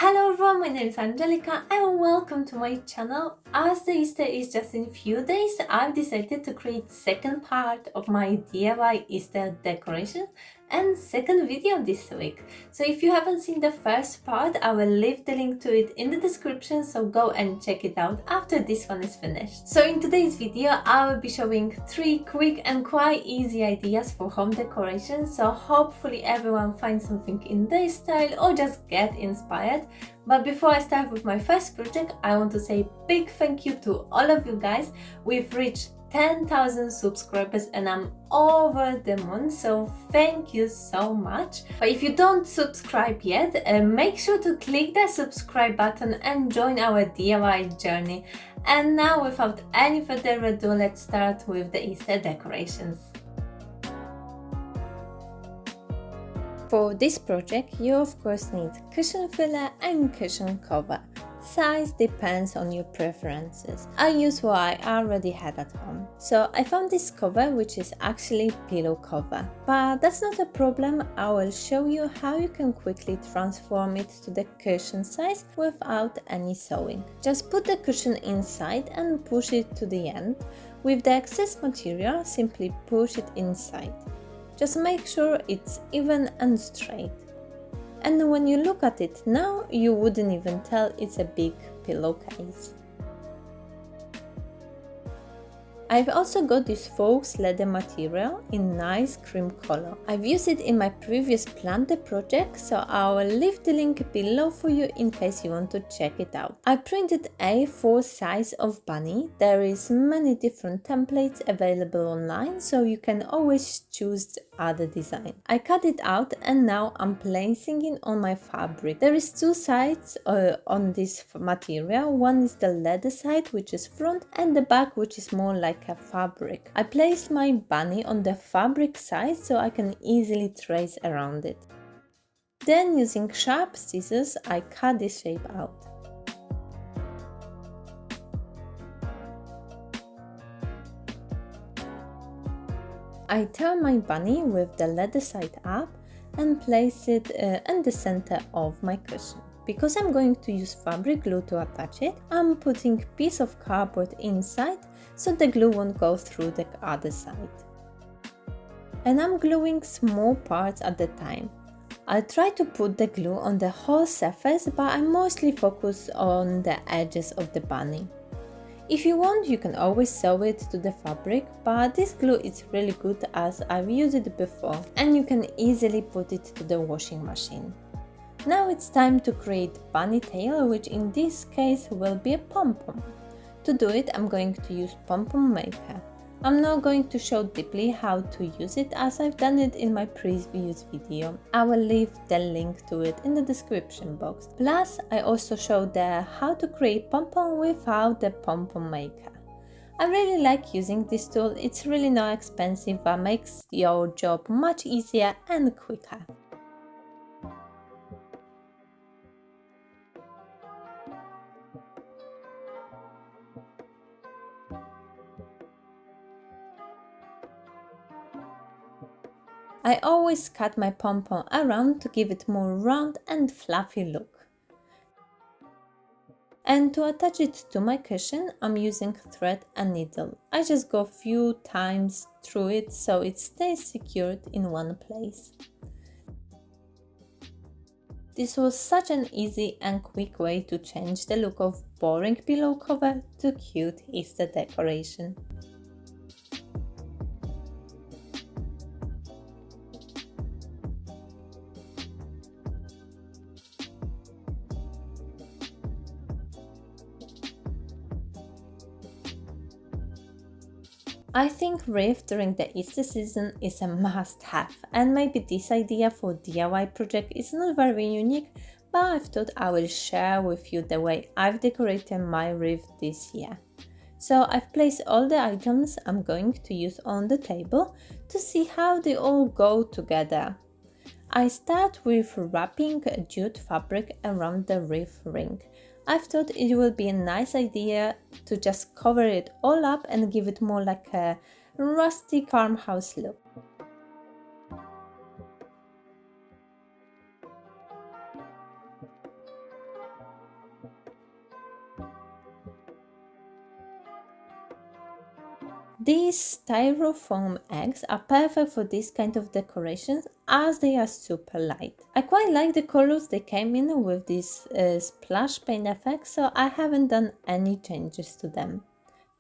Hello everyone, my name is Angelica and welcome to my channel. As the Easter is just in a few days, I've decided to create second part of my DIY Easter decoration and second video this week. So if you haven't seen the first part, I will leave the link to it in the description, so go and check it out after this one is finished. So in today's video, I will be showing 3 quick and quite easy ideas for home decoration, so hopefully everyone finds something in their style or just get inspired. But before I start with my first project, I want to say a big thank you to all of you guys. We've reached 10,000 subscribers and I'm over the moon, so thank you so much. But if you don't subscribe yet, make sure to click the subscribe button and join our DIY journey. And now, without any further ado, let's start with the Easter decorations. For this project, you of course need cushion filler and cushion cover. Size depends on your preferences. I use what I already had at home. So I found this cover, which is actually pillow cover. But that's not a problem. I will show you how you can quickly transform it to the cushion size without any sewing. Just put the cushion inside and push it to the end. With the excess material, simply push it inside. Just make sure it's even and straight. And when you look at it now, you wouldn't even tell it's a big pillowcase. I've also got this Faux leather material in nice cream color. I've used it in my previous planter project, so I will leave the link below for you in case you want to check it out. I printed A4 size of bunny. There is many different templates available online, so you can always choose other design. I cut it out and now I'm placing it on my fabric. There is 2 sides on this material. One is the leather side, which is front, and the back, which is more like a fabric. I placed my bunny on the fabric side so I can easily trace around it. Then, using sharp scissors, I cut this shape out. I turn my bunny with the leather side up and place it in the center of my cushion. Because I'm going to use fabric glue to attach it, I'm putting a piece of cardboard inside so the glue won't go through the other side. And I'm gluing small parts at a time. I'll try to put the glue on the whole surface, but I mostly focus on the edges of the bunny. If you want, you can always sew it to the fabric, but this glue is really good as I've used it before and you can easily put it to the washing machine. Now it's time to create bunny tail, which in this case will be a pom-pom. To do it, I'm going to use pom-pom maker. I'm not going to show deeply how to use it as I've done it in my previous video. I will leave the link to it in the description box. Plus, I also showed how to create pom-pom without the pom-pom maker. I really like using this tool. It's really not expensive but makes your job much easier and quicker. I always cut my pom-pom around to give it more round and fluffy look. And to attach it to my cushion, I'm using thread and needle. I just go a few times through it so it stays secured in one place. This was such an easy and quick way to change the look of boring pillow cover to cute Easter decoration. I think Wreath during the Easter season is a must-have, and maybe this idea for DIY project is not very unique, but I thought I will share with you the way I've decorated my wreath this year. So I've placed all the items I'm going to use on the table to see how they all go together. I start with wrapping jute fabric around the wreath ring. I thought it would be a nice idea to just cover it all up and give it more like a rustic farmhouse look. These styrofoam eggs are perfect for this kind of decorations as they are super light. I quite like the colors they came in with this splash paint effect, so I haven't done any changes to them.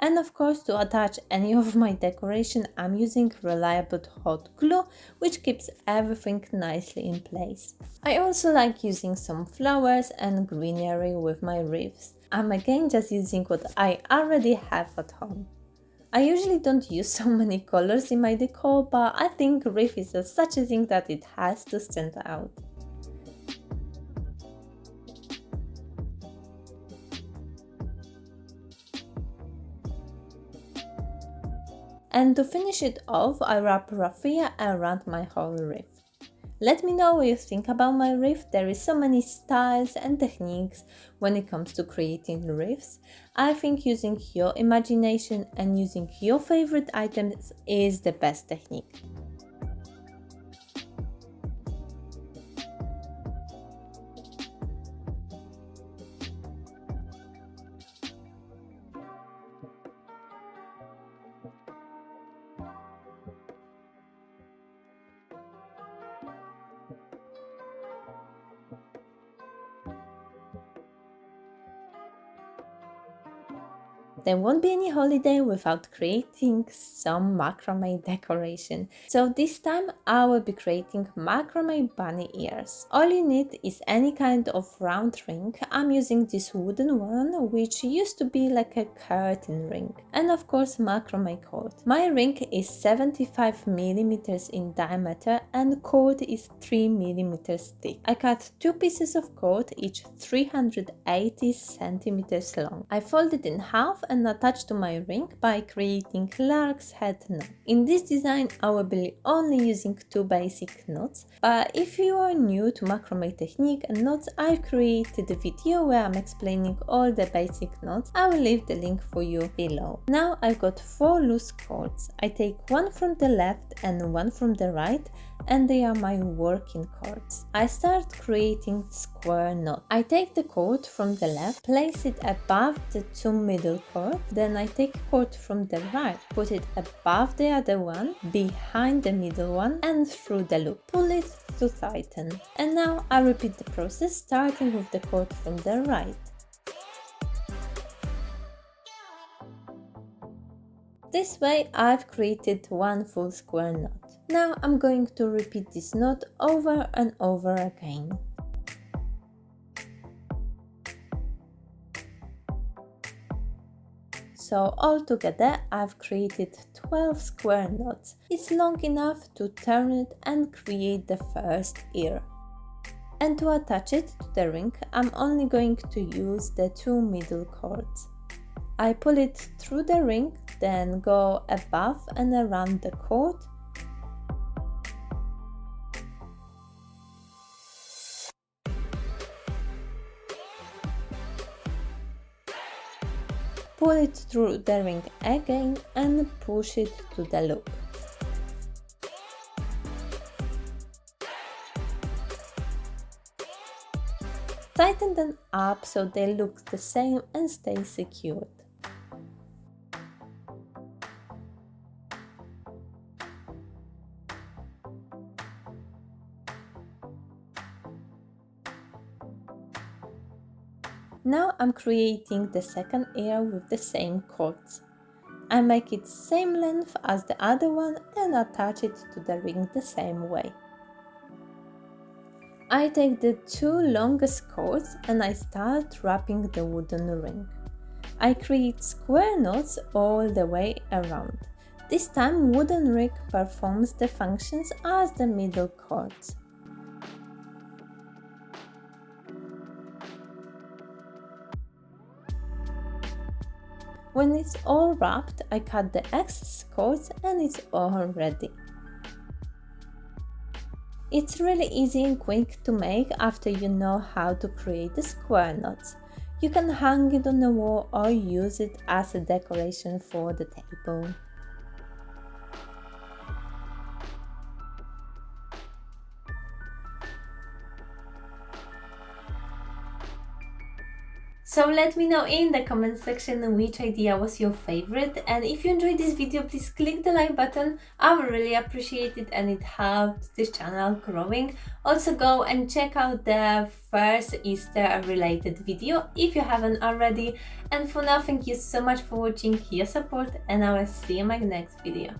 And of course, to attach any of my decoration, I'm using reliable hot glue, which keeps everything nicely in place. I also like using some flowers and greenery with my wreaths. I'm again just using what I already have at home. I usually don't use so many colors in my decor, but I think wreath is such a thing that it has to stand out. And to finish it off, I wrap raffia around my whole wreath. Let me know what you think about my wreath. There is so many styles and techniques when it comes to creating wreaths. I think using your imagination and using your favorite items is the best technique. There won't be any holiday without creating some macrame decoration. So this time I will be creating macrame bunny ears. All you need is any kind of round ring. I'm using this wooden one, which used to be like a curtain ring. And of course macrame cord. My ring is 75 millimeters in diameter and cord is 3 millimeters thick. I cut 2 pieces of cord, each 380 centimeters long. I fold it in half and attach to my ring by creating lark's head knot. In this design I will be only using 2 basic knots, but if you are new to macrame technique and knots, I've created a video where I'm explaining all the basic knots. I will leave the link for you below. Now I've got 4 loose cords. I take one from the left and one from the right, and they are my working cords. I start creating square knot. I take the cord from the left, place it above the 2 middle cord, then I take cord from the right, put it above the other one, behind the middle one and through the loop. Pull it to tighten. And now I repeat the process starting with the cord from the right. This way I've created one full square knot. Now I'm going to repeat this knot over and over again. So altogether I've created 12 square knots. It's long enough to turn it and create the first ear. And to attach it to the ring, I'm only going to use the 2 middle cords. I pull it through the ring, then go above and around the cord. Pull it through the ring again and push it to the loop. Tighten them up so they look the same and stay secured. Now I'm creating the second ear with the same cords. I make it same length as the other one and attach it to the ring the same way. I take the 2 longest cords and I start wrapping the wooden ring. I create square knots all the way around. This time wooden ring performs the functions as the middle cords. When it's all wrapped, I cut the excess cords and it's all ready. It's really easy and quick to make after you know how to create the square knots. You can hang it on the wall or use it as a decoration for the table. So let me know in the comment section which idea was your favorite, and if you enjoyed this video, please click the like button. I would really appreciate it and it helps this channel growing. Also go and check out the first Easter related video if you haven't already. And for now, thank you so much for watching, your support, and I will see you in my next video.